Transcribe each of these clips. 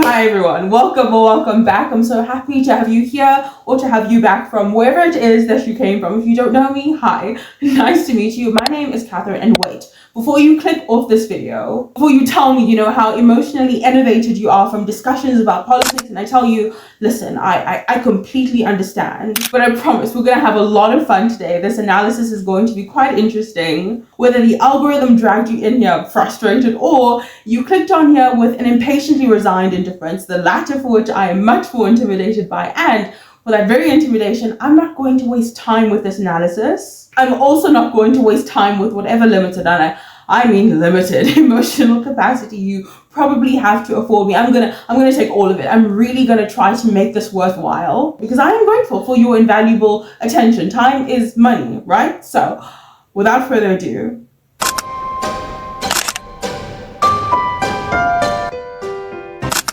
Hi everyone, welcome or welcome back. I'm so happy to have you here or to have you back from wherever it is that you came from. If you don't know me, hi, nice to meet you. My name is Catherine, and wait, before you click off this video, before you tell me, how emotionally enervated you are from discussions about politics, and I tell you, listen, I completely understand, but I promise we're gonna have a lot of fun today. This analysis is going to be quite interesting. Whether the algorithm dragged you in here frustrated or you clicked on here with an impatiently resigned indifference, the latter for which I am much more intimidated by, and for that very intimidation, I'm not going to waste time with this analysis. I'm also not going to waste time with whatever limited, and I mean limited emotional capacity you probably have to afford me. I'm gonna take all of it. I'm really gonna try to make this worthwhile because I am grateful for your invaluable attention. Time is money, right? So without further ado,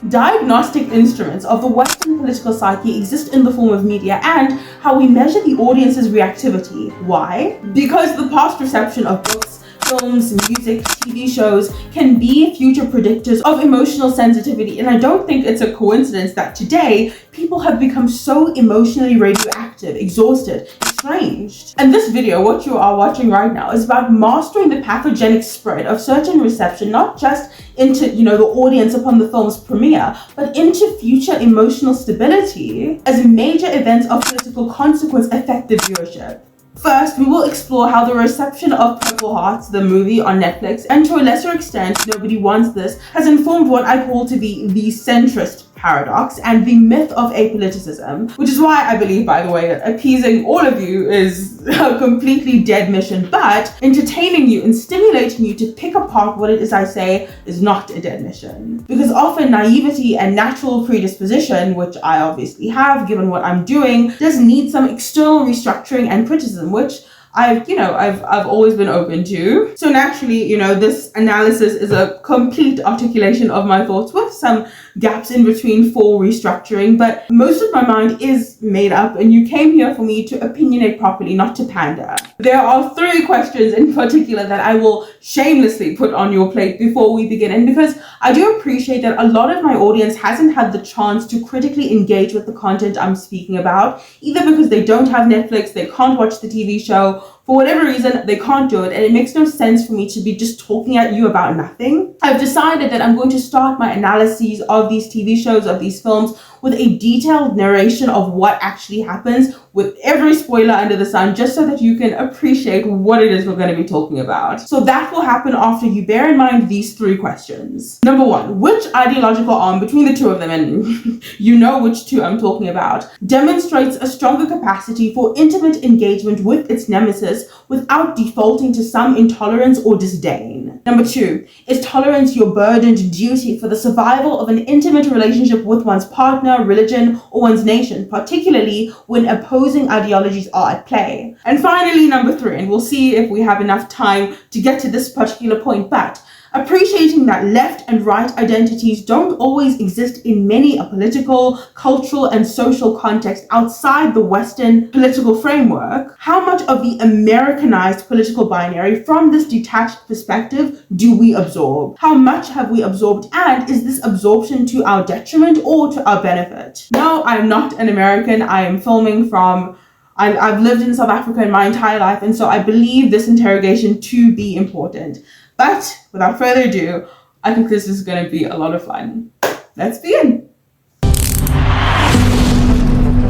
diagnostic instruments of the Western political psyche exist in the form of media and how we measure the audience's reactivity. Why? Because the past reception of books, films, music, TV shows can be future predictors of emotional sensitivity, and I don't think it's a coincidence that today people have become so emotionally radioactive, exhausted, estranged. And this video, what you are watching right now, is about mastering the pathogenic spread of certain reception, not just into the audience upon the film's premiere, but into future emotional stability as major events of political consequence affect the viewership. First, we will explore how the reception of Purple Hearts, the movie on Netflix, and to a lesser extent, Nobody Wants This, has informed what I call to be the centrist paradox and the myth of apoliticism, which is why I believe, by the way, that appeasing all of you is a completely dead mission, but entertaining you and stimulating you to pick apart what it is I say is not a dead mission. Because often naivety and natural predisposition, which I obviously have given what I'm doing, does need some external restructuring and criticism, which I've always been open to. So naturally, this analysis is a complete articulation of my thoughts with some gaps in between for restructuring, but most of my mind is made up, and you came here for me to opinionate properly, not to pander. There are 3 questions in particular that I will shamelessly put on your plate before we begin, and because I do appreciate that a lot of my audience hasn't had the chance to critically engage with the content I'm speaking about, either because they don't have Netflix, they can't watch the TV show, for whatever reason, they can't do it, and it makes no sense for me to be just talking at you about nothing. I've decided that I'm going to start my analyses of these TV shows, of these films, with a detailed narration of what actually happens, with every spoiler under the sun, just so that you can appreciate what it is we're going to be talking about. So that will happen after you bear in mind these 3 questions. Number 1, which ideological arm between the 2 of them, and you know which 2 I'm talking about, demonstrates a stronger capacity for intimate engagement with its nemesis without defaulting to some intolerance or disdain? Number 2, is tolerance your burdened duty for the survival of an intimate relationship with one's partner, religion, or one's nation, particularly when opposing ideologies are at play? And finally, number 3, and we'll see if we have enough time to get to this particular point, but appreciating that left and right identities don't always exist in many a political, cultural, and social context outside the Western political framework, how much of the Americanized political binary from this detached perspective do we absorb? How much have we absorbed, and is this absorption to our detriment or to our benefit? No, I'm not an American. I am filming from I've lived in South Africa in my entire life, and so I believe this interrogation to be important. But without further ado, I think this is going to be a lot of fun. Let's begin.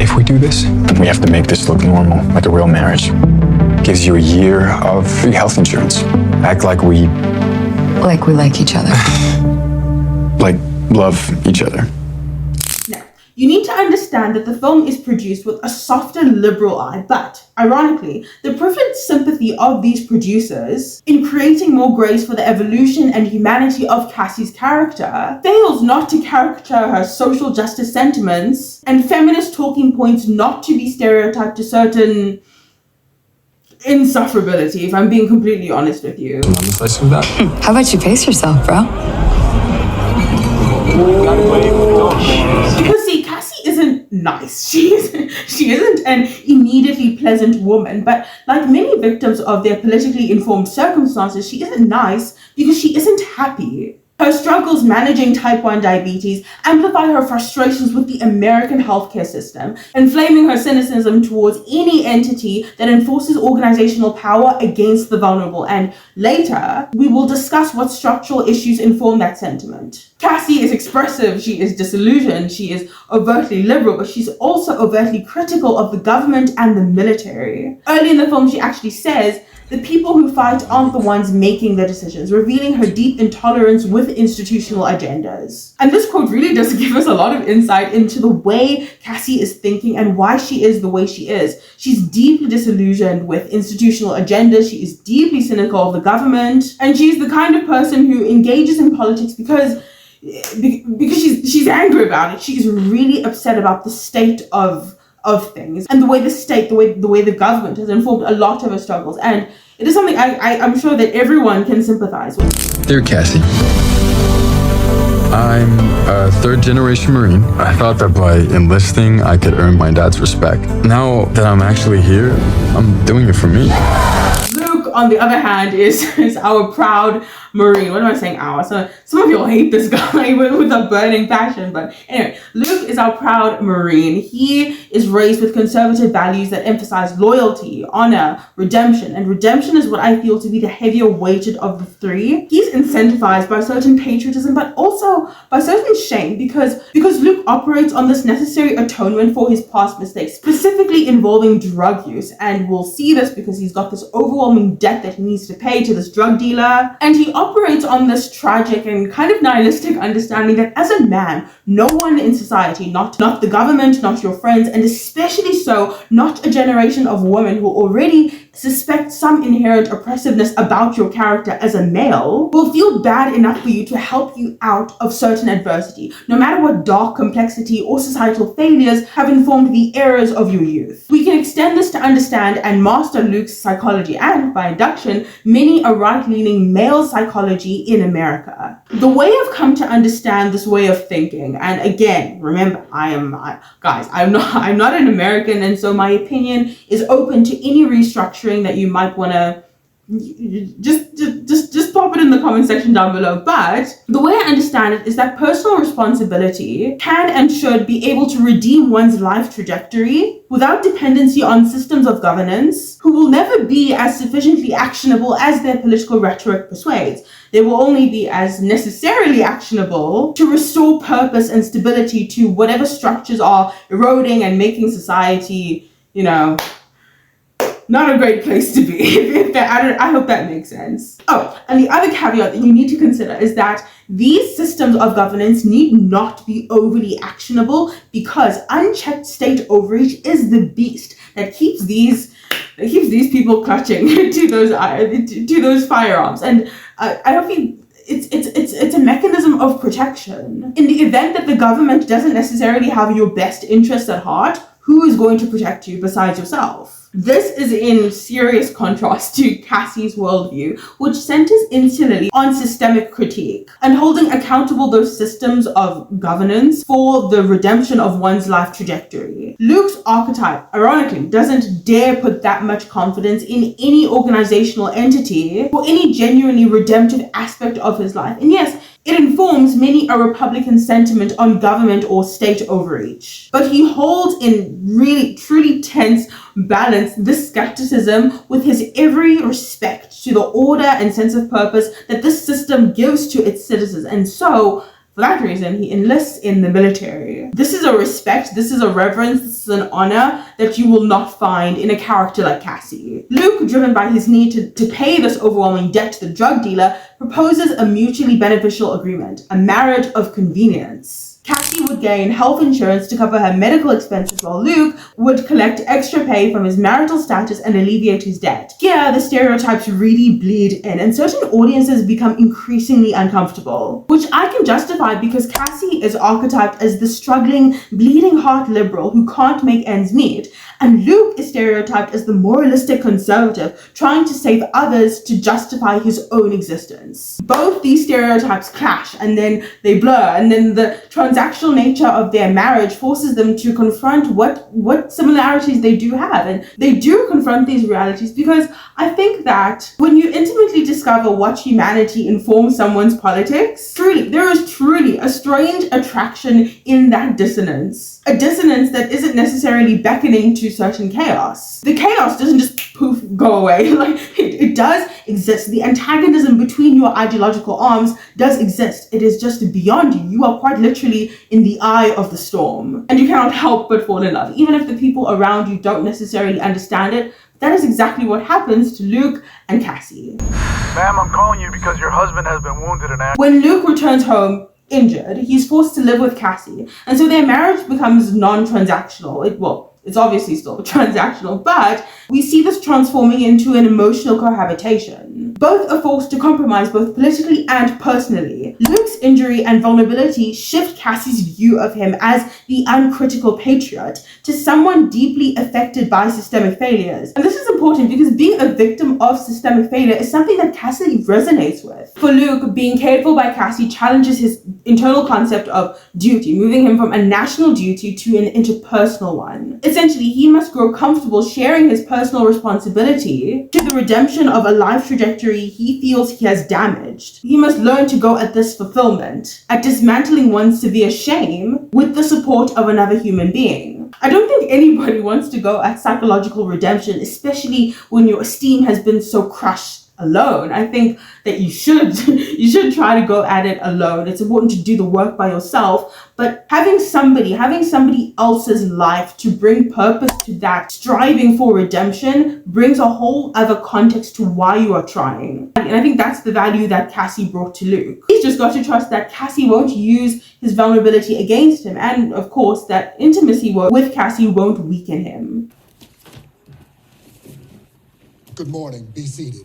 If we do this, then we have to make this look normal, like a real marriage. Gives you a year of free health insurance. Act like we like each other. like love each other. You need to understand that the film is produced with a softer liberal eye, but ironically, the privileged sympathy of these producers in creating more grace for the evolution and humanity of Cassie's character fails not to caricature her social justice sentiments and feminist talking points not to be stereotyped to certain insufferability, if I'm being completely honest with you. How about you pace yourself, bro? Because see, Cassie isn't nice. She isn't an immediately pleasant woman, but like many victims of their politically informed circumstances, she isn't nice because she isn't happy. Her struggles managing type 1 diabetes amplify her frustrations with the American healthcare system, inflaming her cynicism towards any entity that enforces organizational power against the vulnerable. And later, we will discuss what structural issues inform that sentiment. Cassie is expressive, she is disillusioned, she is overtly liberal, but she's also overtly critical of the government and the military. Early in the film, she actually says, "The people who fight aren't the ones making the decisions," revealing her deep intolerance with institutional agendas. And this quote really does give us a lot of insight into the way Cassie is thinking and why she is the way she is. She's deeply disillusioned with institutional agendas, she is deeply cynical of the government, and she's the kind of person who engages in politics because she's angry about it. She's really upset about the state of things and the way the government has informed a lot of her struggles, and it is something I'm sure that everyone can sympathize with. Dear Cassie, I'm a third-generation Marine. I thought that by enlisting, I could earn my dad's respect. Now that I'm actually here, I'm doing it for me. Luke, on the other hand, is our proud Marine. What am I saying? Our? So some of y'all hate this guy with a burning passion, but anyway, Luke is our proud Marine. He is raised with conservative values that emphasize loyalty, honor, redemption, and redemption is what I feel to be the heavier weighted of the three. He's incentivized by certain patriotism, but also by certain shame because Luke operates on this necessary atonement for his past mistakes, specifically involving drug use, and we'll see this because he's got this overwhelming debt that he needs to pay to this drug dealer, and he operates on this tragic and kind of nihilistic understanding that as a man, no one in society, not the government, not your friends, and especially so, not a generation of women who already suspect some inherent oppressiveness about your character as a male, will feel bad enough for you to help you out of certain adversity, no matter what dark complexity or societal failures have informed the errors of your youth. We can extend this to understand and master Luke's psychology and, by induction, many a right-leaning male psychology in America. The way I've come to understand this way of thinking, and again, remember, I'm not an American, and so my opinion is open to any restructuring that you might want to just pop it in the comment section down below. But the way I understand it is that personal responsibility can and should be able to redeem one's life trajectory without dependency on systems of governance who will never be as sufficiently actionable as their political rhetoric persuades. They will only be as necessarily actionable to restore purpose and stability to whatever structures are eroding and making society, not a great place to be. I hope that makes sense. Oh, and the other caveat that you need to consider is that these systems of governance need not be overly actionable because unchecked state overreach is the beast that keeps these people clutching to those firearms. And I hope it's a mechanism of protection. In the event that the government doesn't necessarily have your best interests at heart, who is going to protect you besides yourself? This is in serious contrast to Cassie's worldview, which centers insularly on systemic critique and holding accountable those systems of governance for the redemption of one's life trajectory. Luke's archetype, ironically, doesn't dare put that much confidence in any organizational entity or any genuinely redemptive aspect of his life. And yes, it informs many a Republican sentiment on government or state overreach. But he holds in really, truly tense balance this skepticism with his every respect to the order and sense of purpose that this system gives to its citizens. And so, for that reason, he enlists in the military. This is a respect, this is a reverence, this is an honor that you will not find in a character like Cassie. Luke, driven by his need to pay this overwhelming debt to the drug dealer, proposes a mutually beneficial agreement, a marriage of convenience. Cassie would gain health insurance to cover her medical expenses while Luke would collect extra pay from his marital status and alleviate his debt. Here, the stereotypes really bleed in and certain audiences become increasingly uncomfortable, which I can justify because Cassie is archetyped as the struggling, bleeding heart liberal who can't make ends meet, and Luke is stereotyped as the moralistic conservative trying to save others to justify his own existence. Both these stereotypes clash and then they blur, and then the transactional transactional nature of their marriage forces them to confront what similarities they do have. And they do confront these realities, because I think that when you intimately discover what humanity informs someone's politics, there is truly a strange attraction in that dissonance. A dissonance that isn't necessarily beckoning to certain chaos. The chaos doesn't just poof, go away. Like, it does exist. The antagonism between your ideological arms does exist. It is just beyond you. You are quite literally in the eye of the storm. And you cannot help but fall in love. Even if the people around you don't necessarily understand it, that is exactly what happens to Luke and Cassie. Ma'am, I'm calling you because your husband has been wounded in action. When Luke returns home injured, he's forced to live with Cassie. And so their marriage becomes non-transactional. It's obviously still transactional, but we see this transforming into an emotional cohabitation. Both are forced to compromise both politically and personally. Luke's injury and vulnerability shift Cassie's view of him as the uncritical patriot to someone deeply affected by systemic failures. And this is important because being a victim of systemic failure is something that Cassie resonates with. For Luke, being cared for by Cassie challenges his internal concept of duty, moving him from a national duty to an interpersonal one. Essentially, he must grow comfortable sharing his personal responsibility to the redemption of a life trajectory he feels he has damaged. He must learn to go at this fulfillment, at dismantling one's severe shame with the support of another human being. I don't think anybody wants to go at psychological redemption, especially when your esteem has been so crushed alone. I think that you should try to go at it alone. It's important to do the work by yourself, but having somebody else's life to bring purpose to that striving for redemption brings a whole other context to why you are trying. And I think that's the value that Cassie brought to Luke. He's just got to trust that Cassie won't use his vulnerability against him, and of course that intimacy with Cassie won't weaken him. Good morning. Be seated.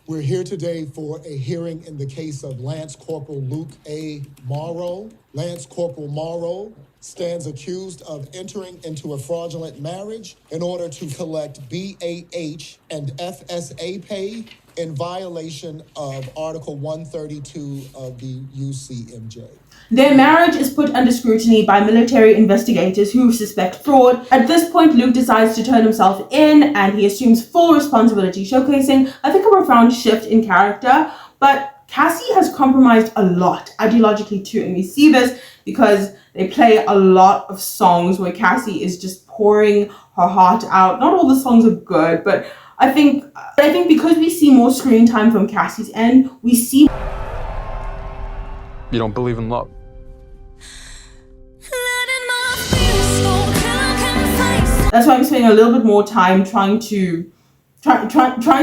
We're here today for a hearing in the case of Lance Corporal Luke A. Morrow. Lance Corporal Morrow stands accused of entering into a fraudulent marriage in order to collect BAH and FSA pay in violation of Article 132 of the UCMJ. Their marriage is put under scrutiny by military investigators who suspect fraud. At this point, Luke decides to turn himself in and he assumes full responsibility, showcasing, I think, a profound shift in character. But Cassie has compromised a lot ideologically too, and we see this because they play a lot of songs where Cassie is just pouring her heart out. Not all the songs are good, but I think because we see more screen time from Cassie's end, we see. You don't believe in love? That's why I'm spending a little bit more time trying to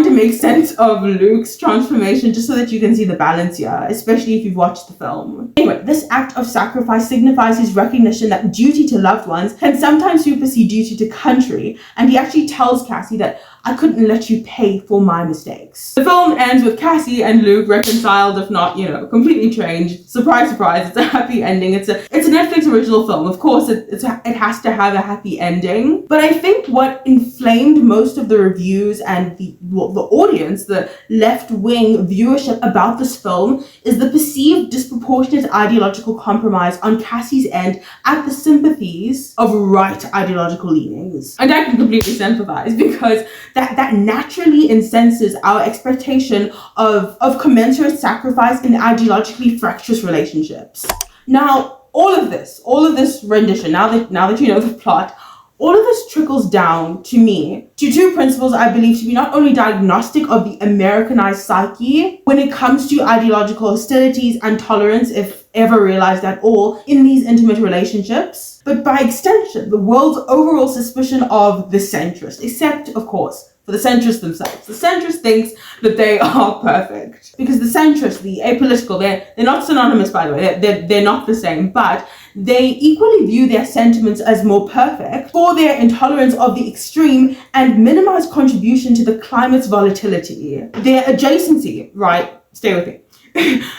make sense of Luke's transformation, just so that you can see the balance here, especially if you've watched the film. Anyway, this act of sacrifice signifies his recognition that duty to loved ones can sometimes supersede duty to country, and he actually tells Cassie that I couldn't let you pay for my mistakes. The film ends with Cassie and Luke reconciled, if not, completely changed. Surprise, surprise, it's a happy ending. It's a Netflix original film. Of course, it has to have a happy ending. But I think what inflamed most of the reviews and the audience, the left-wing viewership about this film, is the perceived disproportionate ideological compromise on Cassie's end at the sympathies of right ideological leanings. And I can completely sympathize, because that naturally incenses our expectation of commensurate sacrifice in ideologically fractious relationships. Now, all of this rendition, now that you know the plot, all of this trickles down to me to two principles I believe to be not only diagnostic of the Americanized psyche when it comes to ideological hostilities and tolerance, if ever realized at all, in these intimate relationships, but by extension, the world's overall suspicion of the centrist, except, of course, for the centrists themselves. The centrist thinks that they are perfect. Because the centrist, the apolitical, they're not synonymous, by the way, they're not the same, but they equally view their sentiments as more perfect for their intolerance of the extreme and minimized contribution to the climate's volatility. Their adjacency, right, stay with me.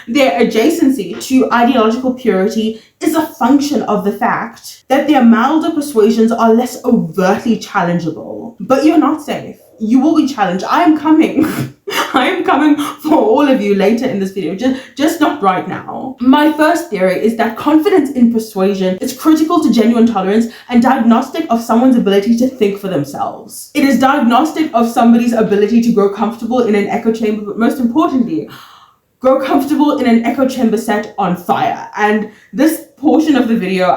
Their adjacency to ideological purity is a function of the fact that their milder persuasions are less overtly challengeable. But you're not safe. You will be challenged. I am coming. I am coming for all of you later in this video, just not right now. My first theory is that confidence in persuasion is critical to genuine tolerance and diagnostic of someone's ability to think for themselves. It is diagnostic of somebody's ability to grow comfortable in an echo chamber, but most importantly, grow comfortable in an echo chamber set on fire. And this portion of the video,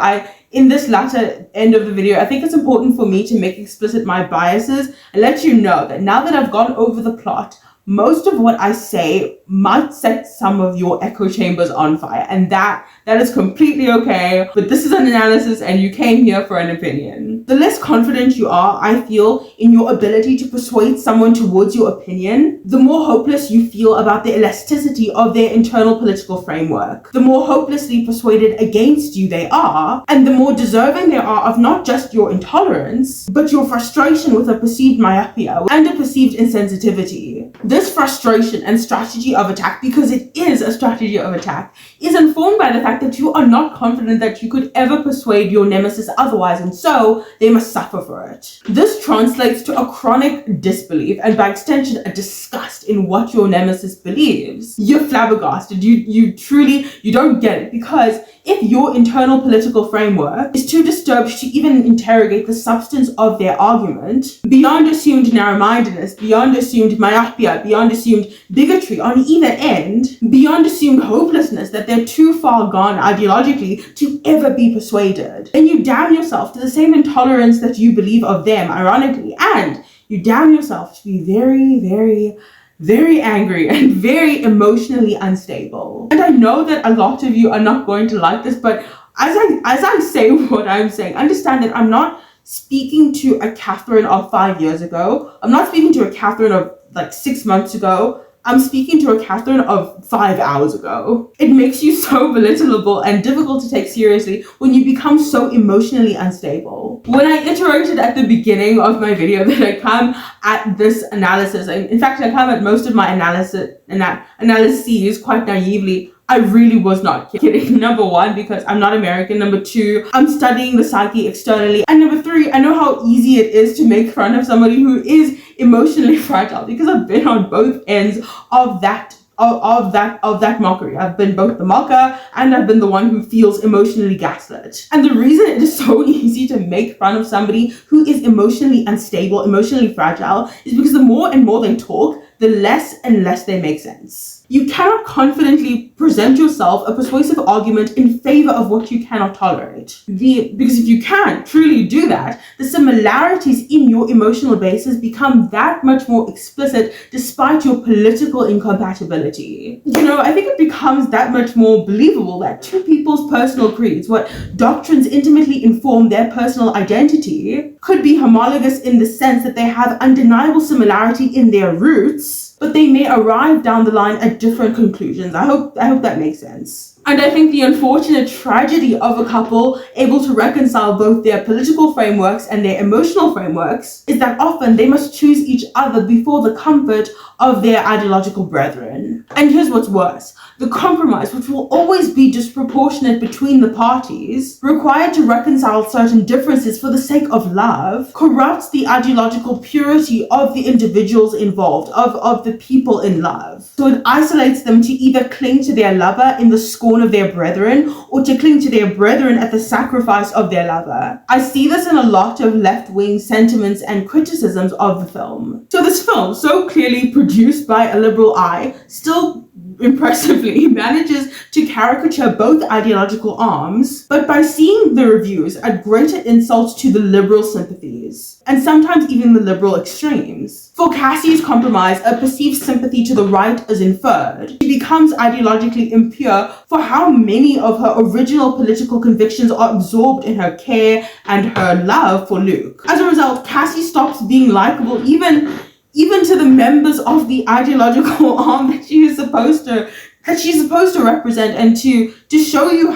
in this latter end of the video, I think it's important for me to make explicit my biases and let you know that now that I've gone over the plot, most of what I say might set some of your echo chambers on fire, and that is completely okay. But this is an analysis and you came here for an opinion. The less confident you are, I feel, in your ability to persuade someone towards your opinion, the more hopeless you feel about the elasticity of their internal political framework. The more hopelessly persuaded against you they are, and the more deserving they are of not just your intolerance, but your frustration with a perceived myopia and a perceived insensitivity. This frustration and strategy of attack, because it is a strategy of attack, is informed by the fact that you are not confident that you could ever persuade your nemesis otherwise, and so they must suffer for it. This translates to a chronic disbelief, and by extension a disgust in what your nemesis believes. You're flabbergasted. You truly don't get it, because if your internal political framework is too disturbed to even interrogate the substance of their argument, beyond assumed narrow-mindedness, beyond assumed myopia, beyond assumed bigotry on either end, beyond assumed hopelessness that they're too far gone ideologically to ever be persuaded, then you damn yourself to the same intolerance that you believe of them, ironically, and you damn yourself to be very, very, very angry and very emotionally unstable. And I know that a lot of you are not going to like this, but as I say what I'm saying, understand that I'm not speaking to a Catherine of 5 years ago. I'm not speaking to a Catherine of like 6 months ago. I'm speaking to a Catherine of 5 hours ago. It makes you so belittleable and difficult to take seriously when you become so emotionally unstable. When I iterated at the beginning of my video that I come at this analysis, and in fact I come at most of my analyses quite naively, I really was not kidding. Number one, because I'm not American. Number two, I'm studying the psyche externally. And number three, I know how easy it is to make fun of somebody who is emotionally fragile, because I've been on both ends of that mockery. I've been both the mocker and I've been the one who feels emotionally gaslit. And the reason it is so easy to make fun of somebody who is emotionally unstable, emotionally fragile, is because the more and more they talk, the less and less they make sense. You cannot confidently present yourself a persuasive argument in favor of what you cannot tolerate. Because if you can truly do that, the similarities in your emotional bases become that much more explicit despite your political incompatibility. You know, I think it becomes that much more believable that two people's personal creeds, what doctrines intimately inform their personal identity, could be homologous in the sense that they have undeniable similarity in their roots, but they may arrive down the line at different conclusions. I hope that makes sense. And I think the unfortunate tragedy of a couple able to reconcile both their political frameworks and their emotional frameworks is that often they must choose each other before the comfort of their ideological brethren. And here's what's worse. The compromise, which will always be disproportionate between the parties, required to reconcile certain differences for the sake of love, corrupts the ideological purity of the individuals involved, of the people in love. So it isolates them to either cling to their lover in the scorn of their brethren, or to cling to their brethren at the sacrifice of their lover. I see this in a lot of left-wing sentiments and criticisms of the film. So this film, so clearly produced by a liberal eye, still impressively manages to caricature both ideological arms, but by seeing the reviews at greater insult to the liberal sympathies, and sometimes even the liberal extremes. For Cassie's compromise, a perceived sympathy to the right is inferred. She becomes ideologically impure for how many of her original political convictions are absorbed in her care and her love for Luke. As a result, Cassie stops being likable even to the members of the ideological arm that she's supposed to represent, and to show you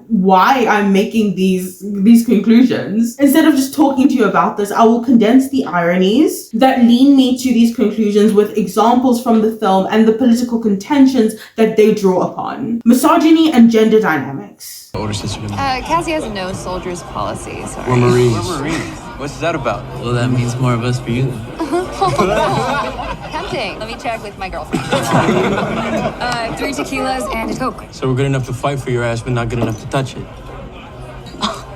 why I'm making these conclusions. Instead of just talking to you about this, I will condense the ironies that lead me to these conclusions with examples from the film and the political contentions that they draw upon. Misogyny and gender dynamics. Cassie has no soldiers policy, sorry. We're Marines. What's that about? Well, that means more of us for you. Tempting. Let me check with my girlfriend. 3 tequilas and a Coke. So we're good enough to fight for your ass, but not good enough to touch it.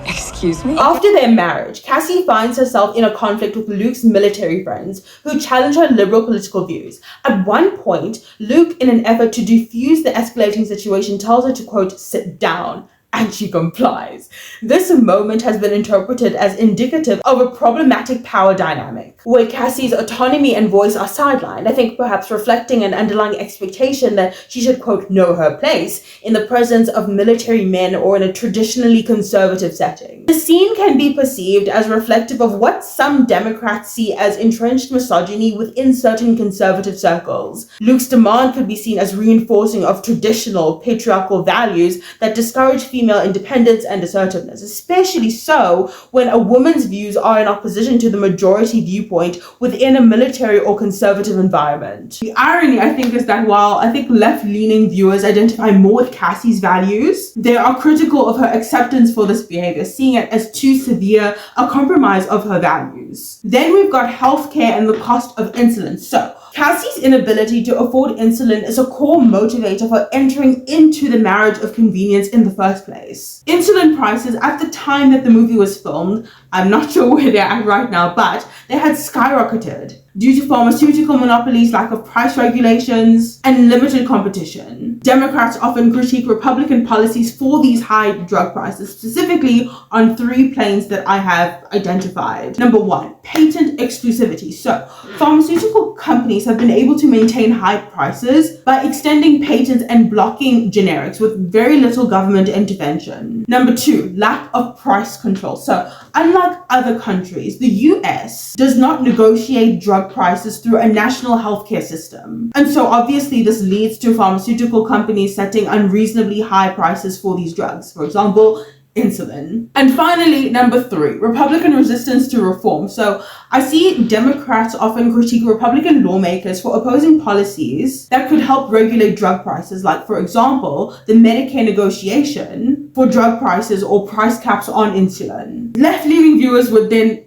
Excuse me? After their marriage, Cassie finds herself in a conflict with Luke's military friends who challenge her liberal political views. At one point, Luke, in an effort to defuse the escalating situation, tells her to, quote, sit down. And she complies. This moment has been interpreted as indicative of a problematic power dynamic, where Cassie's autonomy and voice are sidelined, I think perhaps reflecting an underlying expectation that she should, quote, know her place in the presence of military men or in a traditionally conservative setting. The scene can be perceived as reflective of what some Democrats see as entrenched misogyny within certain conservative circles. Luke's demand could be seen as reinforcing of traditional patriarchal values that discourage female independence and assertiveness, especially so when a woman's views are in opposition to the majority viewpoint within a military or conservative environment. The irony, I think, is that while I think left-leaning viewers identify more with Cassie's values, they are critical of her acceptance for this behavior, seeing it as too severe a compromise of her values. Then we've got healthcare and the cost of insulin. So Cassie's inability to afford insulin is a core motivator for entering into the marriage of convenience in the first place. Insulin prices at the time that the movie was filmed, I'm not sure where they're at right now, but they had skyrocketed due to pharmaceutical monopolies, lack of price regulations, and limited competition. Democrats often critique Republican policies for these high drug prices, specifically on 3 planes that I have identified. Number 1, patent exclusivity. So, pharmaceutical companies have been able to maintain high prices by extending patents and blocking generics with very little government intervention. Number 2, lack of price control. So, unlike other countries, the US does not negotiate drug prices through a national healthcare system. And so obviously this leads to pharmaceutical companies setting unreasonably high prices for these drugs. For example, insulin. And finally, number 3, Republican resistance to reform. So I see Democrats often critique Republican lawmakers for opposing policies that could help regulate drug prices, like, for example, the Medicare negotiation for drug prices or price caps on insulin. Left-leaning viewers would then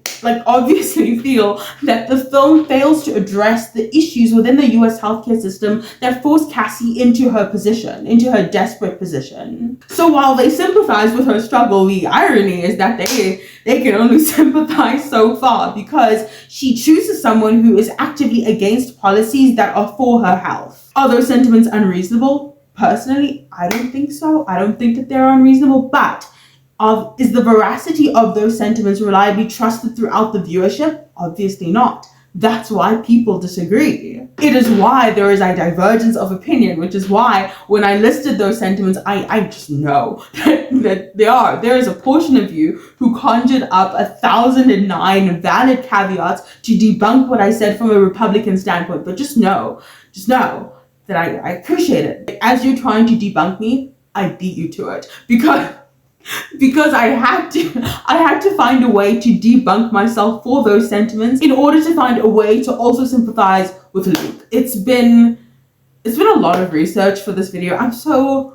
obviously feel that the film fails to address the issues within the US healthcare system that forced Cassie into her position, into her desperate position. So while they sympathize with her struggle, the irony is that they can only sympathize so far because she chooses someone who is actively against policies that are for her health. Are those sentiments unreasonable? Personally, I don't think so. I don't think that they're unreasonable, but is the veracity of those sentiments reliably trusted throughout the viewership? Obviously not. That's why people disagree. It is why there is a divergence of opinion, which is why when I listed those sentiments, I just know that there is a portion of you who conjured up 1,009 valid caveats to debunk what I said from a Republican standpoint. But just know that I appreciate it. As you're trying to debunk me, I beat you to it because I had to find a way to debunk myself for those sentiments in order to find a way to also sympathize with Luke. It's been a lot of research for this video. I don't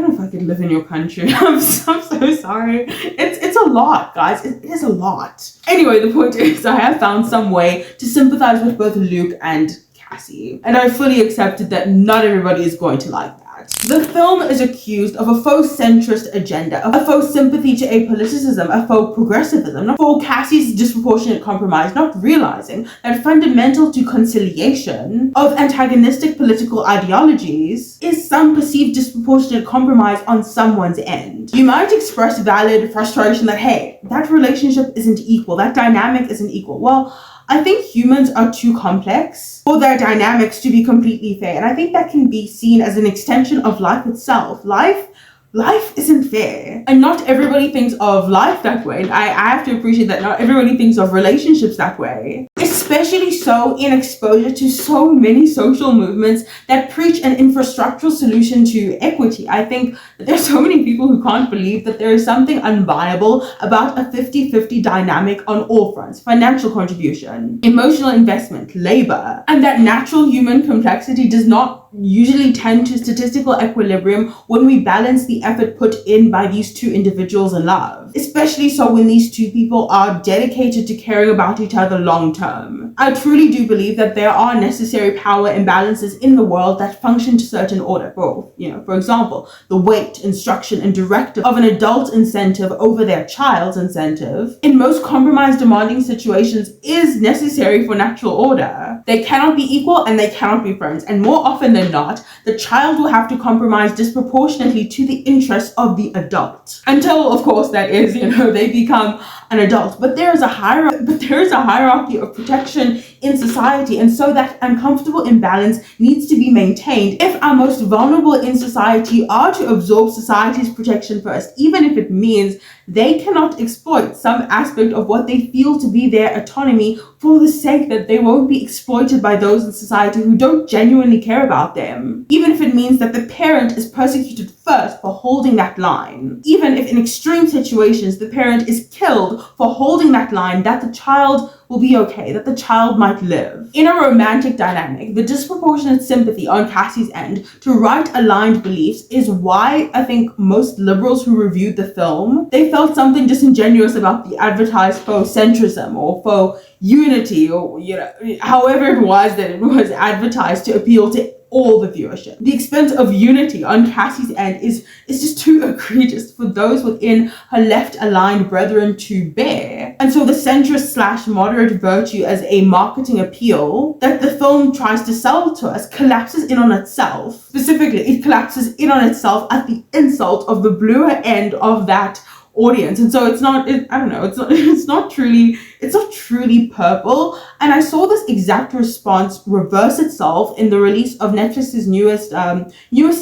know if I could live in your country. I'm so sorry. It's a lot, guys. It is a lot. Anyway, the point is I have found some way to sympathize with both Luke and Cassie, and I fully accepted that not everybody is going to like that. The film is accused of a faux centrist agenda, a faux sympathy to apoliticism, a faux progressivism, for Cassie's disproportionate compromise, not realizing that fundamental to conciliation of antagonistic political ideologies is some perceived disproportionate compromise on someone's end. You might express valid frustration that, hey, that relationship isn't equal, that dynamic isn't equal. Well, I think humans are too complex for their dynamics to be completely fair. And I think that can be seen as an extension of life itself. Life isn't fair. And not everybody thinks of life that way. I have to appreciate that not everybody thinks of relationships that way. especially so in exposure to so many social movements that preach an infrastructural solution to equity. I think that there's so many people who can't believe that there is something unviable about a 50-50 dynamic on all fronts: financial contribution, emotional investment, labor, and that natural human complexity does not usually tend to statistical equilibrium when we balance the effort put in by these two individuals in love, especially so when these two people are dedicated to caring about each other long term. I truly do believe that there are necessary power imbalances in the world that function to certain order. For example, the weight, instruction, and directive of an adult incentive over their child's incentive in most compromise demanding situations is necessary for natural order. They cannot be equal and they cannot be friends, and more often than not, the child will have to compromise disproportionately to the interests of the adult. Until, of course, that is, they become an adult. But there is a hierarchy of protection in society, and so that uncomfortable imbalance needs to be maintained if our most vulnerable in society are to absorb society's protection first, even if it means they cannot exploit some aspect of what they feel to be their autonomy for the sake that they won't be exploited by those in society who don't genuinely care about them. Even if it means that the parent is persecuted first for holding that line. Even if in extreme situations the parent is killed for holding that line, that the child will be okay, that the child might live. In a romantic dynamic, the disproportionate sympathy on Cassie's end to right-aligned beliefs is why I think most liberals who reviewed the film, they felt something disingenuous about the advertised faux centrism or faux unity, or however it was that it was advertised to appeal to all the viewership. The expense of unity on Cassie's end is just too egregious for those within her left-aligned brethren to bear. And so the centrist/moderate virtue as a marketing appeal that the film tries to sell to us collapses in on itself. Specifically, it collapses in on itself at the insult of the bluer end of that audience. And so it's not truly purple. And I saw this exact response reverse itself in the release of Netflix's newest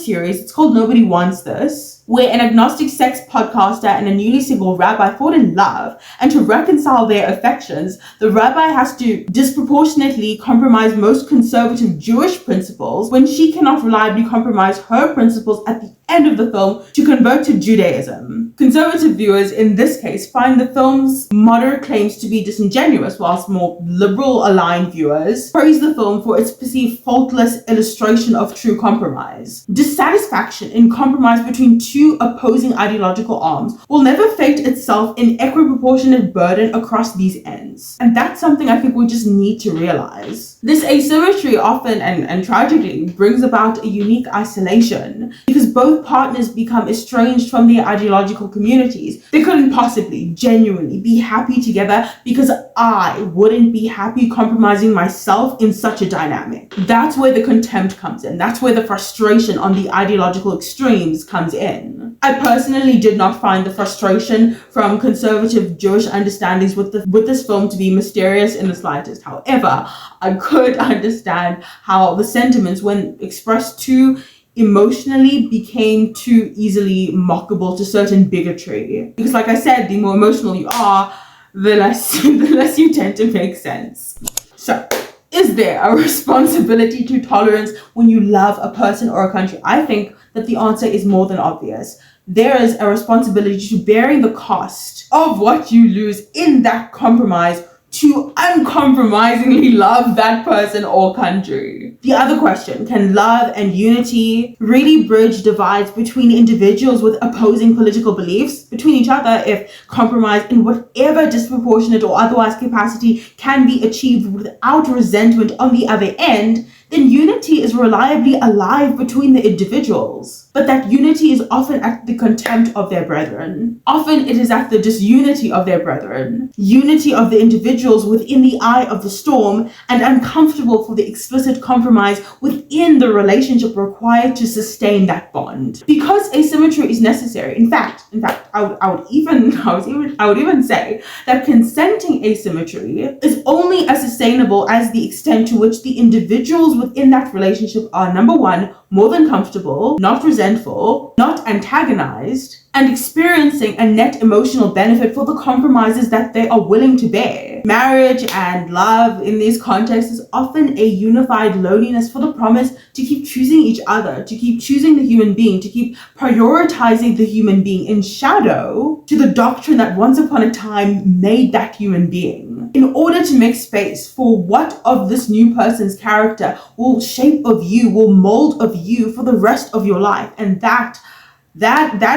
series. It's called Nobody Wants This, where an agnostic sex podcaster and a newly single rabbi fall in love, and to reconcile their affections, the rabbi has to disproportionately compromise most conservative Jewish principles when she cannot reliably compromise her principles at the end of the film to convert to Judaism. Conservative viewers in this case find the film's moderate claims to be disingenuous, whilst more liberal-aligned viewers praise the film for its perceived faultless illustration of true compromise. Dissatisfaction in compromise between two opposing ideological arms will never fate itself in equiproportionate burden across these ends. And that's something I think we just need to realize. This asymmetry often and tragically brings about a unique isolation because both partners become estranged from their ideological communities. They couldn't possibly genuinely be happy together because I wouldn't be happy compromising myself in such a dynamic. That's where the contempt comes in. That's where the frustration on the ideological extremes comes in. I personally did not find the frustration from conservative Jewish understandings with this film to be mysterious in the slightest. However, I could understand how the sentiments, when expressed too emotionally, became too easily mockable to certain bigotry. Because like I said, the more emotional you are, the less you tend to make sense. So, is there a responsibility to tolerance when you love a person or a country? I think that the answer is more than obvious. There is a responsibility to bearing the cost of what you lose in that compromise to uncompromisingly love that person or country. The other question, can love and unity really bridge divides between individuals with opposing political beliefs between each other if compromise in whatever disproportionate or otherwise capacity can be achieved without resentment on the other end? Then unity is reliably alive between the individuals. But that unity is often at the contempt of their brethren. Often it is at the disunity of their brethren. Unity of the individuals within the eye of the storm, and uncomfortable for the explicit compromise within the relationship required to sustain that bond. Because asymmetry is necessary. In fact, I would even say that consenting asymmetry is only as sustainable as the extent to which the individuals within that relationship are, number one, more than comfortable, not resentful, resentful, not antagonized, and experiencing a net emotional benefit for the compromises that they are willing to bear. Marriage and love in these contexts is often a unified loneliness for the promise to keep choosing each other, to keep choosing the human being, to keep prioritizing the human being in shadow to the doctrine that once upon a time made that human being, in order to make space for what of this new person's character will shape of you, will mold of you for the rest of your life. And that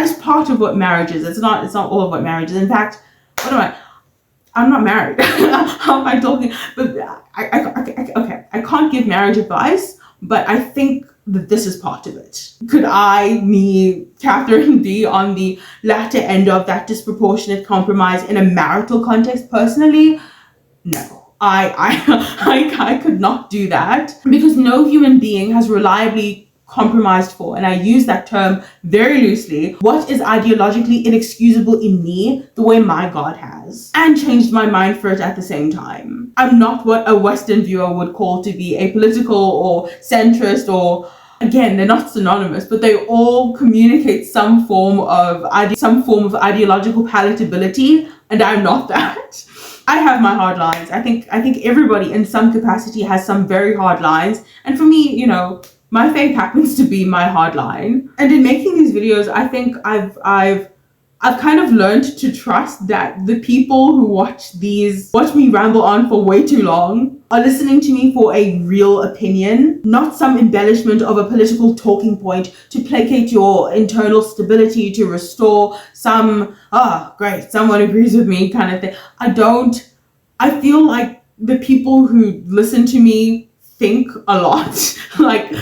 is part of what marriage is. It's not all of what marriage is. In fact, I'm not married. How am I talking? But I can't give marriage advice, but I think that this is part of it. Could I, me, Catherine, be on the latter end of that disproportionate compromise in a marital context personally? No. I could not do that, because no human being has reliably compromised for, and I use that term very loosely, what is ideologically inexcusable in me the way my God has, and changed my mind for it at the same time. I'm not what a Western viewer would call to be apolitical or centrist, or again, they're not synonymous, but they all communicate some form of ideological palatability, and I'm not that. I have my hard lines. I think everybody in some capacity has some very hard lines, and for me, my faith happens to be my hard line. And in making these videos, I think I've kind of learned to trust that the people who watch me ramble on for way too long are listening to me for a real opinion, not some embellishment of a political talking point to placate your internal stability, to restore some, great, someone agrees with me kind of thing. I feel like the people who listen to me think a lot. Like,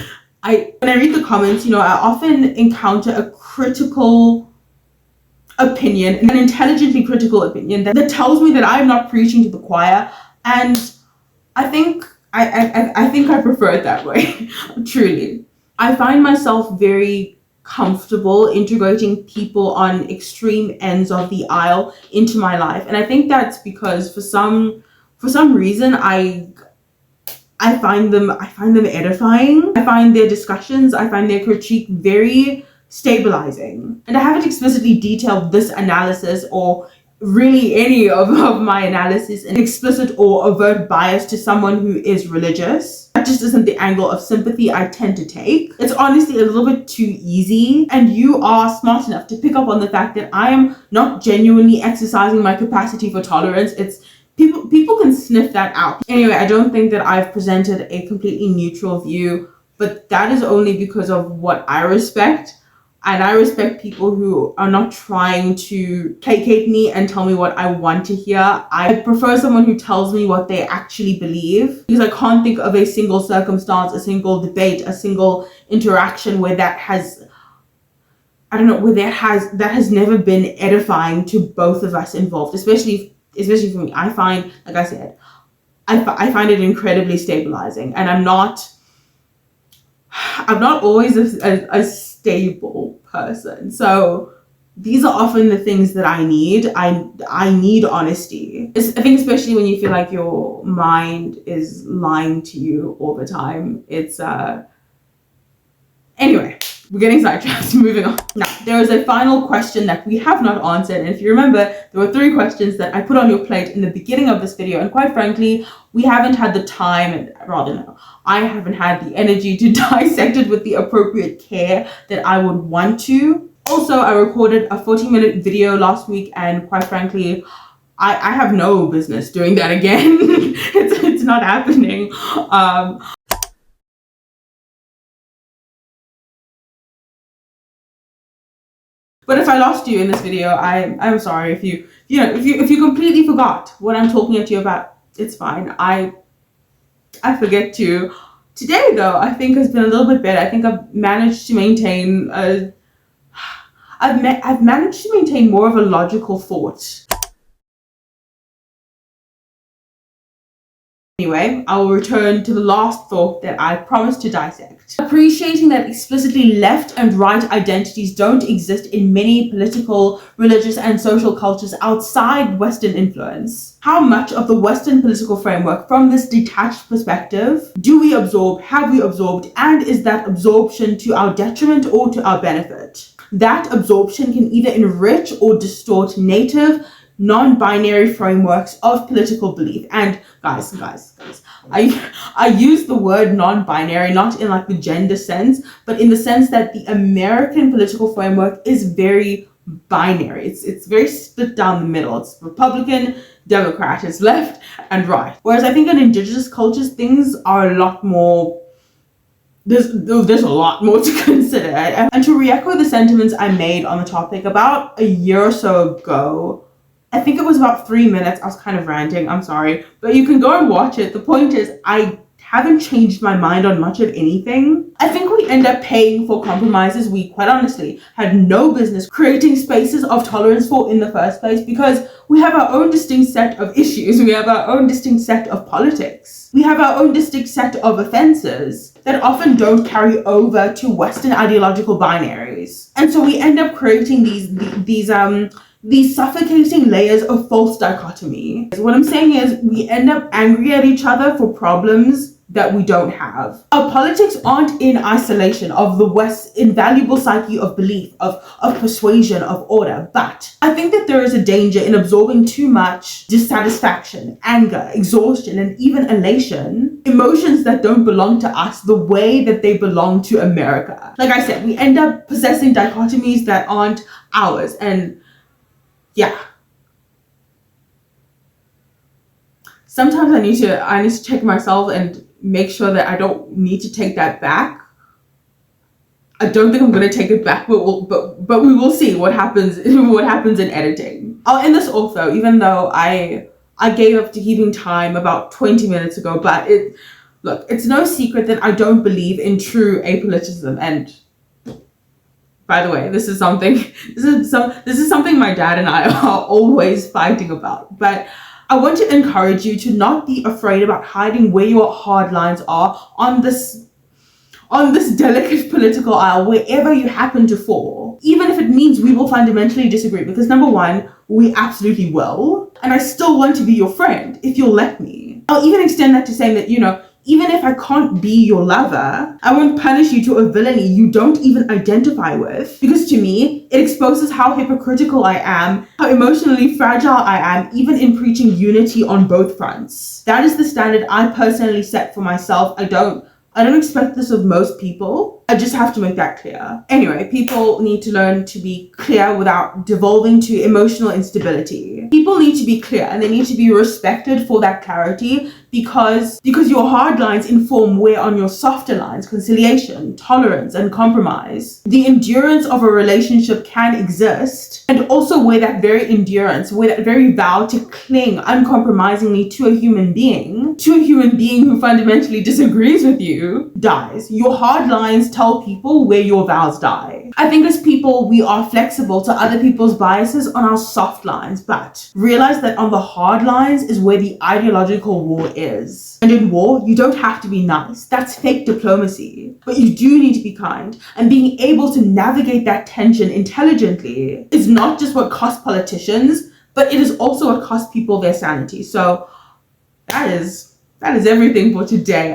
when I read the comments, I often encounter a critical opinion, an intelligently critical opinion that tells me that I'm not preaching to the choir, and I think I prefer it that way. Truly, I find myself very comfortable integrating people on extreme ends of the aisle into my life, and I think that's because for some reason I find them edifying. I find their discussions, I find their critique very stabilizing. And I haven't explicitly detailed this analysis, or really any of my analysis, an explicit or overt bias to someone who is religious. That just isn't the angle of sympathy I tend to take. It's honestly a little bit too easy, and you are smart enough to pick up on the fact that I am not genuinely exercising my capacity for tolerance. It's People can sniff that out. Anyway, I don't think that I've presented a completely neutral view, but that is only because of what I respect. And I respect people who are not trying to placate me and tell me what I want to hear. I prefer someone who tells me what they actually believe, because I can't think of a single circumstance, a single debate, a single interaction where that has never been edifying to both of us involved, especially for me. I find, like I said, I find it incredibly stabilizing, and I'm not always a stable person. So these are often the things that I need. I need honesty. I think especially when you feel like your mind is lying to you all the time. It's anyway. We're getting sidetracked. Moving on. Now, there is a final question that we have not answered. And if you remember, there were 3 questions that I put on your plate in the beginning of this video. And quite frankly, we haven't had the time, I haven't had the energy to dissect it with the appropriate care that I would want to. Also, I recorded a 40-minute video last week, and quite frankly, I have no business doing that again. It's not happening. But if I lost you in this video, I'm sorry. If you completely forgot what I'm talking to you about, it's fine. I forget to. Today though, I think has been a little bit better. I think I've managed to maintain I've managed to maintain more of a logical thought Anyway, I will return to the last thought that I promised to dissect. Appreciating that explicitly left and right identities don't exist in many political, religious, and social cultures outside Western influence. How much of the Western political framework from this detached perspective do we absorb, have we absorbed, and is that absorption to our detriment or to our benefit? That absorption can either enrich or distort native, non-binary frameworks of political belief. And guys, I use the word non-binary not in like the gender sense, but in the sense that the American political framework is very binary. It's very split down the middle. It's Republican, Democrat, it's left and right. Whereas I think in indigenous cultures, things are a lot more, there's a lot more to consider. And to re-echo the sentiments I made on the topic about a year or so ago, I think it was about 3 minutes. I was kind of ranting, I'm sorry, but you can go and watch it. The point is, I haven't changed my mind on much of anything. I think we end up paying for compromises we quite honestly had no business creating spaces of tolerance for in the first place, because we have our own distinct set of issues. We have our own distinct set of politics. We have our own distinct set of offenses that often don't carry over to Western ideological binaries. And so we end up creating these suffocating layers of false dichotomy. What I'm saying is we end up angry at each other for problems that we don't have. Our politics aren't in isolation of the West's invaluable psyche of belief, of persuasion, of order. But I think that there is a danger in absorbing too much dissatisfaction, anger, exhaustion, and even elation, emotions that don't belong to us the way that they belong to America. Like I said, we end up possessing dichotomies that aren't ours. And yeah. Sometimes I need to check myself and make sure that I don't need to take that back. I don't think I'm going to take it back, but we will see what happens in editing. I'll end this off though, even though I gave up to keeping time about 20 minutes ago, but look, it's no secret that I don't believe in true apoliticism. And by the way, this is something my dad and I are always fighting about. But I want to encourage you to not be afraid about hiding where your hard lines are on this delicate political aisle, wherever you happen to fall. Even if it means we will fundamentally disagree, because number one, we absolutely will. And I still want to be your friend if you'll let me. I'll even extend that to saying that, even if I can't be your lover, I won't punish you to a villainy you don't even identify with. Because to me, it exposes how hypocritical I am, how emotionally fragile I am, even in preaching unity on both fronts. That is the standard I personally set for myself. I don't expect this of most people. I just have to make that clear. Anyway, people need to learn to be clear without devolving to emotional instability. People need to be clear and they need to be respected for that clarity, because your hard lines inform where on your softer lines, conciliation, tolerance, and compromise, the endurance of a relationship can exist, and also where that very endurance, where that very vow to cling uncompromisingly to a human being who fundamentally disagrees with you, dies. Your hard lines tell people where your vows die. I think as people, we are flexible to other people's biases on our soft lines, but realize that on the hard lines is where the ideological war is. And in war, you don't have to be nice. That's fake diplomacy. But you do need to be kind. And being able to navigate that tension intelligently is not just what costs politicians, but it is also what costs people their sanity. So that is everything for today.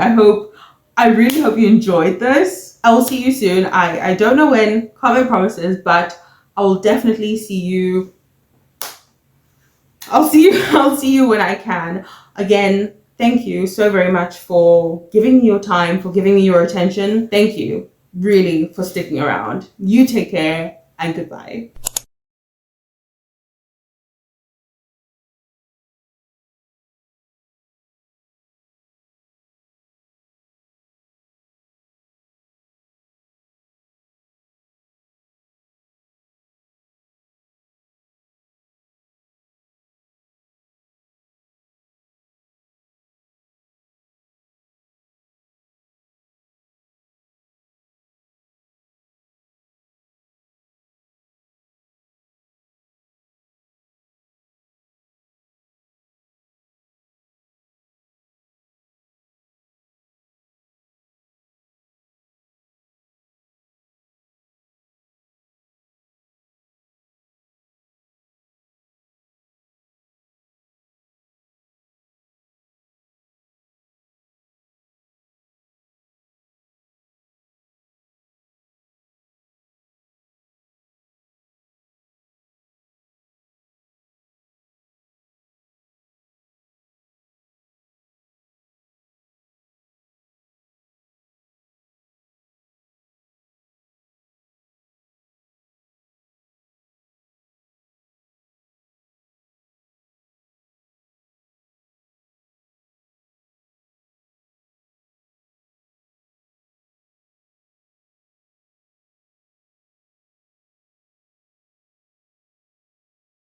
I really hope you enjoyed this. I will see you soon. I don't know when, can't make promises, but I will definitely see you. I'll see you when I can. Again, thank you so very much for giving me your time, for giving me your attention. Thank you really for sticking around. You take care and goodbye.